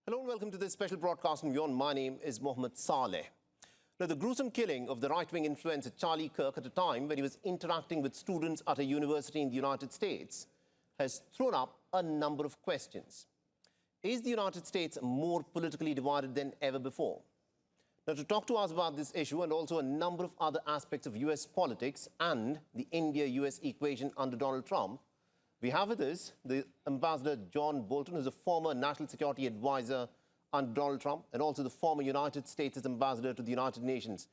Hello and welcome to this special broadcast from WION. My name is Mohammed Saleh. Now, the gruesome killing of the right-wing influencer Charlie Kirk at a time when he was interacting with students at a university in the United States has thrown up a number of questions. Is the United States more politically divided than ever before? Now, to talk to us about this issue and also a number of other aspects of US politics and the India-US equation under Donald Trump, we have with us the Ambassador John Bolton, who's a former National Security Advisor under Donald Trump and also the former United States Ambassador to the United Nations.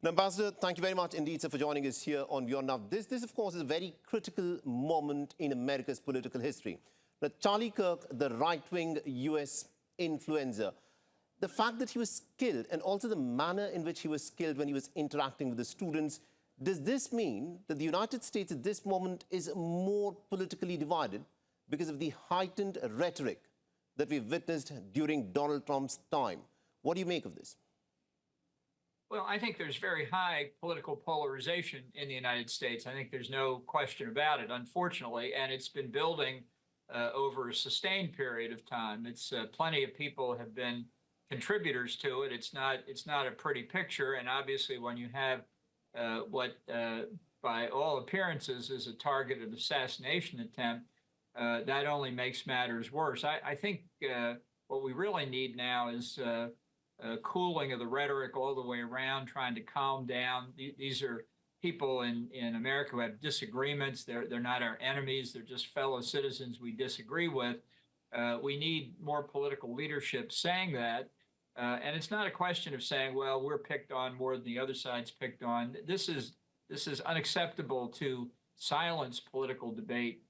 Now, Ambassador, thank you very much indeed, sir, for joining us here on WION. Now, this, of course, is a very critical moment in America's political history. Now, Charlie Kirk, the right-wing US influencer, the fact that he was killed and also the manner in which he was killed when he was interacting with the students, does this mean that the United States at this moment is more politically divided because of the heightened rhetoric that we've witnessed during Donald Trump's time? What do you make of this? Well, I think there's very high political polarization in the United States. I think there's no question about it, unfortunately, and it's been building over a sustained period of time. It's plenty of people have been contributors to it. It's not a pretty picture, and obviously when you have what, by all appearances, is a targeted assassination attempt, that only makes matters worse. I think what we really need now is cooling of the rhetoric all the way around, trying to calm down. These are people in America who have disagreements. They're not our enemies. They're just fellow citizens we disagree with. We need more political leadership saying that. And it's not a question of saying, well, we're picked on more than the other side's picked on. This is unacceptable to silence political debate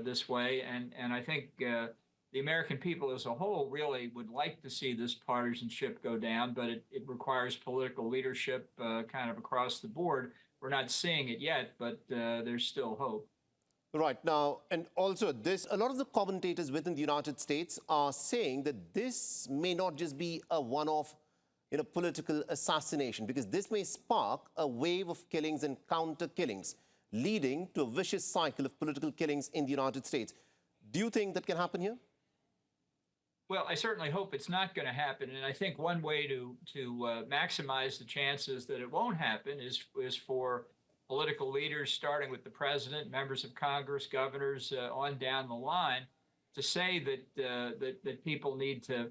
this way. And I think the American people as a whole really would like to see this partisanship go down, but it requires political leadership kind of across the board. We're not seeing it yet, but there's still hope. Right. Now, and also a lot of the commentators within the United States are saying that this may not just be a one-off, political assassination, because this may spark a wave of killings and counter-killings, leading to a vicious cycle of political killings in the United States. Do you think that can happen here? Well, I certainly hope it's not going to happen, and I think one way to maximize the chances that it won't happen is for political leaders, starting with the president, members of Congress, governors, on down the line, to say that people need to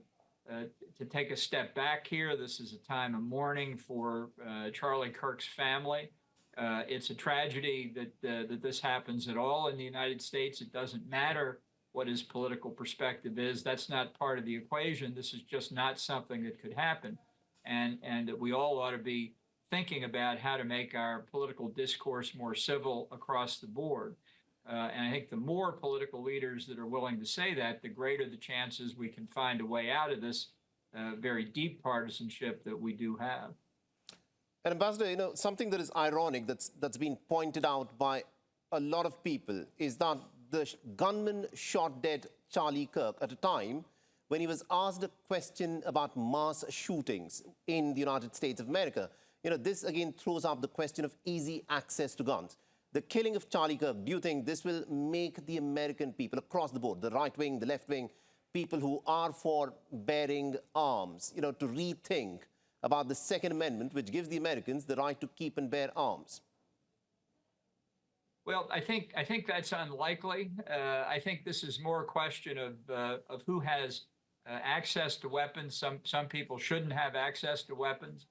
take a step back here. This is a time of mourning for Charlie Kirk's family. It's a tragedy that this happens at all in the United States. It doesn't matter what his political perspective is. That's not part of the equation. This is just not something that could happen, and that we all ought to be thinking about how to make our political discourse more civil across the board. And I think the more political leaders that are willing to say that, the greater the chances we can find a way out of this very deep partisanship that we do have. And Ambassador, something that is ironic that's been pointed out by a lot of people is that the gunman shot dead Charlie Kirk at a time when he was asked a question about mass shootings in the United States of America. This again throws up the question of easy access to guns. The killing of Charlie Kirk, do you think this will make the American people across the board, the right wing, the left wing, people who are for bearing arms, to rethink about the Second Amendment, which gives the Americans the right to keep and bear arms? Well, I think that's unlikely. I think this is more a question of who has access to weapons. Some people shouldn't have access to weapons.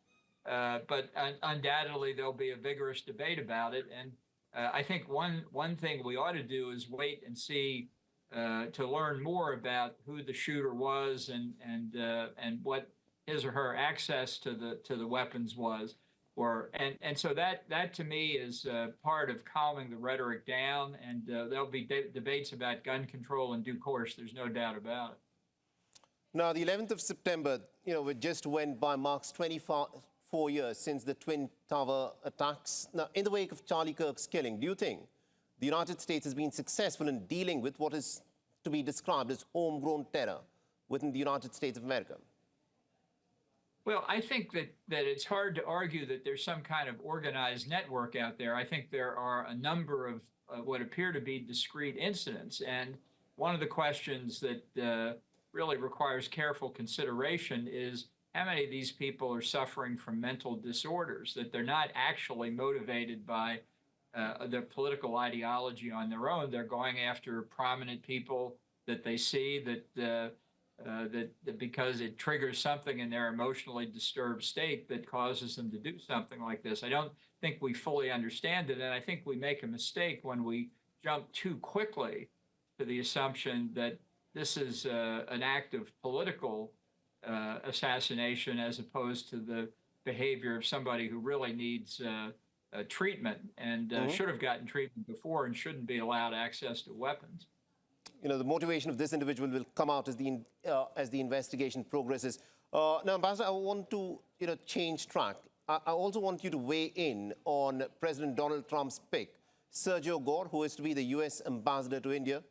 But undoubtedly, there'll be a vigorous debate about it. And I think one thing we ought to do is wait and see to learn more about who the shooter was and what his or her access to the weapons was. And so that to me is part of calming the rhetoric down. And there'll be debates about gun control in due course. There's no doubt about it. Now, the 11th of September, it just went by, marks 24 years since the Twin Tower attacks. Now, in the wake of Charlie Kirk's killing, do you think the United States has been successful in dealing with what is to be described as homegrown terror within the United States of America? Well, I think that it's hard to argue that there's some kind of organized network out there. I think there are a number of what appear to be discrete incidents. And one of the questions that really requires careful consideration is how many of these people are suffering from mental disorders, that they're not actually motivated by their political ideology on their own. They're going after prominent people that they see that because it triggers something in their emotionally disturbed state that causes them to do something like this. I don't think we fully understand it, and I think we make a mistake when we jump too quickly to the assumption that this is an act of political assassination as opposed to the behavior of somebody who really needs treatment and should have gotten treatment before and shouldn't be allowed access to weapons. You know, the motivation of this individual will come out as the investigation progresses. Now, Ambassador, I want to change track. I also want you to weigh in on President Donald Trump's pick, Sergio Gor, who is to be the U.S. ambassador to India.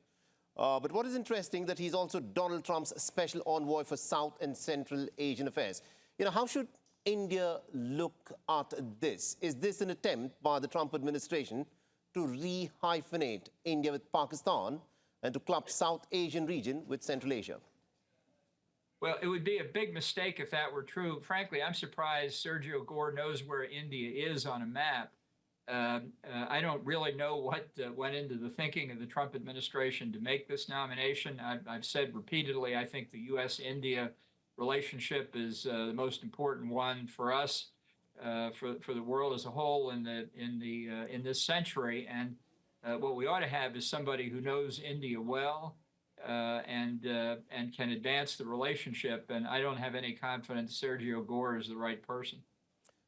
But what is interesting that he's also Donald Trump's special envoy for South and Central Asian affairs. You know, how should India look at this? Is this an attempt by the Trump administration to re-hyphenate India with Pakistan and to club South Asian region with Central Asia? Well, it would be a big mistake if that were true. Frankly, I'm surprised Sergio Gor knows where India is on a map. I don't really know what went into the thinking of the Trump administration to make this nomination. I've said repeatedly, I think the U.S.-India relationship is the most important one for us, for the world as a whole in this century. And what we ought to have is somebody who knows India well and can advance the relationship. And I don't have any confidence Sergio Gor is the right person.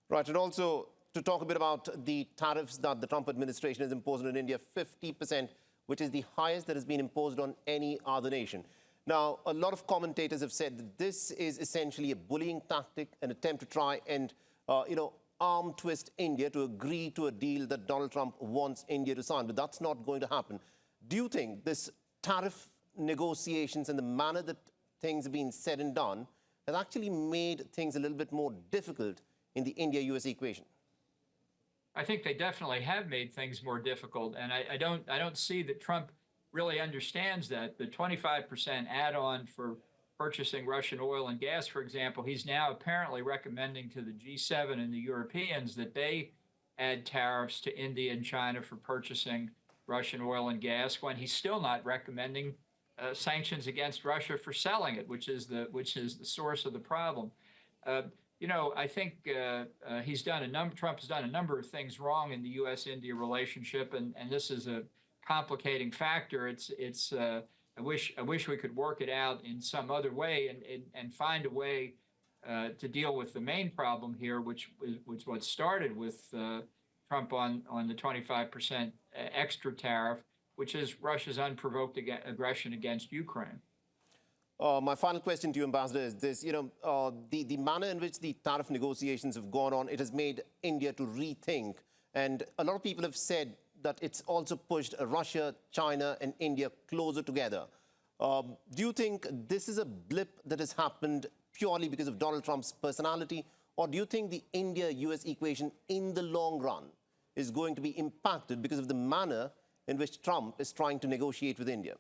Right, and also to talk a bit about the tariffs that the Trump administration has imposed on India, 50%, which is the highest that has been imposed on any other nation. Now, a lot of commentators have said that this is essentially a bullying tactic, an attempt to try and, arm twist India to agree to a deal that Donald Trump wants India to sign, but that's not going to happen. Do you think this tariff negotiations and the manner that things have been said and done has actually made things a little bit more difficult in the India-U.S. equation? I think they definitely have made things more difficult, and I don't see that Trump really understands that. The 25% add-on for purchasing Russian oil and gas, for example, he's now apparently recommending to the G7 and the Europeans that they add tariffs to India and China for purchasing Russian oil and gas, when he's still not recommending sanctions against Russia for selling it, which is the source of the problem. I think Trump has done a number of things wrong in the U.S.-India relationship, and this is a complicating factor. I wish we could work it out in some other way and find a way to deal with the main problem here, which was what started with Trump on the 25% extra tariff, which is Russia's unprovoked aggression against Ukraine. My final question to you, Ambassador, is this. The manner in which the tariff negotiations have gone on, it has made India to rethink. And a lot of people have said that it's also pushed Russia, China, and India closer together. Do you think this is a blip that has happened purely because of Donald Trump's personality? Or do you think the India-U.S. equation in the long run is going to be impacted because of the manner in which Trump is trying to negotiate with India?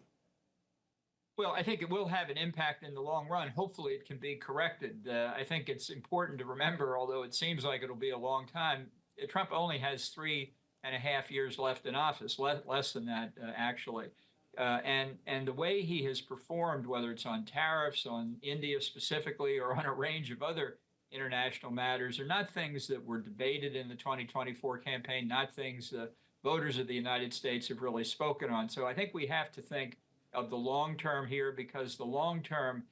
Well, I think it will have an impact in the long run. Hopefully it can be corrected. I think it's important to remember, although it seems like it'll be a long time, Trump only has 3.5 years left in office, less than that, actually. And the way he has performed, whether it's on tariffs, on India specifically, or on a range of other international matters, are not things that were debated in the 2024 campaign, not things voters of the United States have really spoken on. So I think we have to think of the long term here, because the long term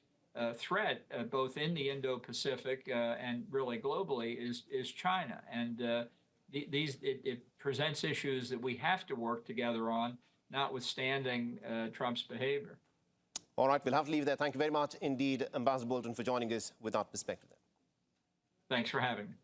threat, both in the Indo-Pacific and really globally, is China. And it presents issues that we have to work together on, notwithstanding Trump's behavior. All right, we'll have to leave it there. Thank you very much indeed, Ambassador Bolton, for joining us with that perspective. Thanks for having me.